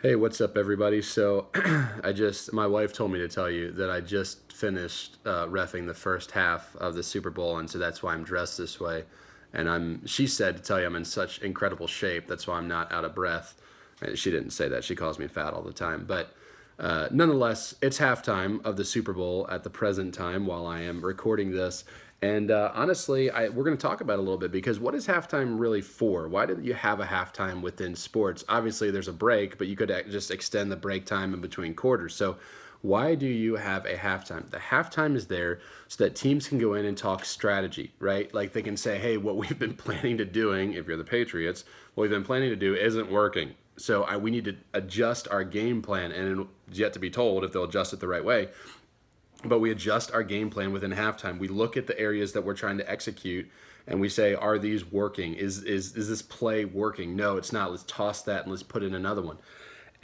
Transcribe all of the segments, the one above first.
Hey, what's up, everybody? So, my wife told me to tell you that I just finished reffing the first half of the Super Bowl, and so that's why I'm dressed this way. And she said to tell you I'm in such incredible shape. That's why I'm not out of breath. She didn't say that. She calls me fat all the time. But nonetheless, it's halftime of the Super Bowl at the present time while I am recording this. And honestly, we're going to talk about it a little bit because what is halftime really for? Why did you have a halftime within sports? Obviously, there's a break, but you could just extend the break time in between quarters. So, why do you have a halftime? The halftime is there so that teams can go in and talk strategy, right? Like they can say, hey, what we've been planning to doing, if you're the Patriots, what we've been planning to do isn't working. So we need to adjust our game plan, and it's yet to be told if they'll adjust it the right way. But we adjust our game plan within halftime. We look at the areas that we're trying to execute, and we say, are these working? Is this play working? No, it's not. Let's toss that and let's put in another one.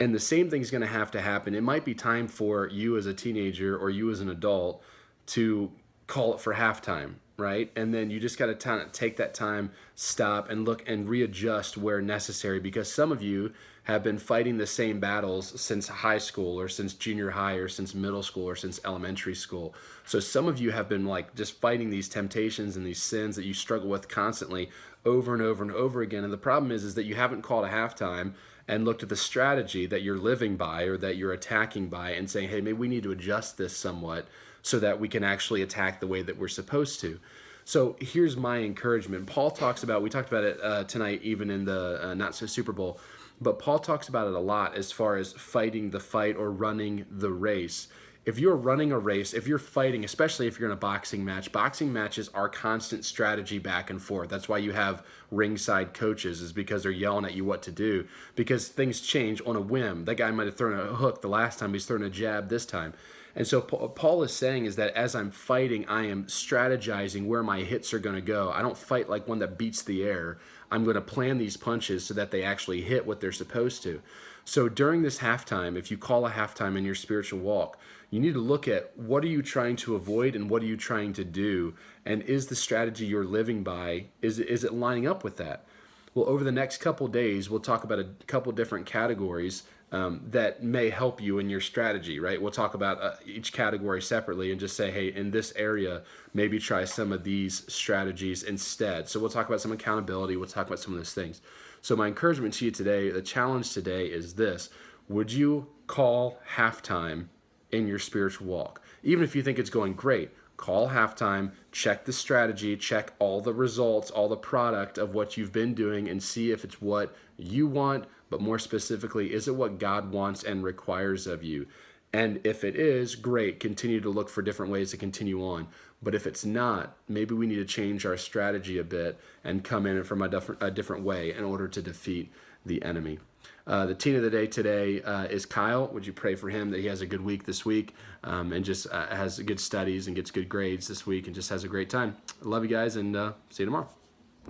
And the same thing's going to have to happen. It might be time for you as a teenager or you as an adult to call it for halftime, right? And then you just got to take that time, stop, and look and readjust where necessary, because some of you have been fighting the same battles since high school or since junior high or since middle school or since elementary school. So some of you have been like just fighting these temptations and these sins that you struggle with constantly over and over and over again. And the problem is that you haven't called a halftime and looked at the strategy that you're living by or that you're attacking by and saying, hey, maybe we need to adjust this somewhat so that we can actually attack the way that we're supposed to. So here's my encouragement. Paul talks about, we talked about it tonight, even in the Not So Super Bowl, but Paul talks about it a lot as far as fighting the fight or running the race. If you're running a race, if you're fighting, especially if you're in a boxing matches are constant strategy back and forth. That's why you have ringside coaches, is because they're yelling at you what to do, because things change on a whim. That guy might have thrown a hook the last time, he's throwing a jab this time. And so Paul is saying is that as I'm fighting, I am strategizing where my hits are going to go. I don't fight like one that beats the air. I'm going to plan these punches so that they actually hit what they're supposed to. So during this halftime, if you call a halftime in your spiritual walk, you need to look at what are you trying to avoid and what are you trying to do? And is the strategy you're living by, is it lining up with that? Well, over the next couple days, we'll talk about a couple different categories that may help you in your strategy, right? We'll talk about each category separately and just say, hey, in this area, maybe try some of these strategies instead. So we'll talk about some accountability. We'll talk about some of those things. So my encouragement to you today, the challenge today is this. Would you call halftime in your spiritual walk? Even if you think it's going great, call halftime, check the strategy, check all the results, all the product of what you've been doing, and see if it's what you want, but more specifically, is it what God wants and requires of you? And if it is, great, continue to look for different ways to continue on. But if it's not, maybe we need to change our strategy a bit and come in from a different way in order to defeat the enemy. The teen of the day today is Kyle. Would you pray for him that he has a good week this week and just has good studies and gets good grades this week and just has a great time? I love you guys, and see you tomorrow.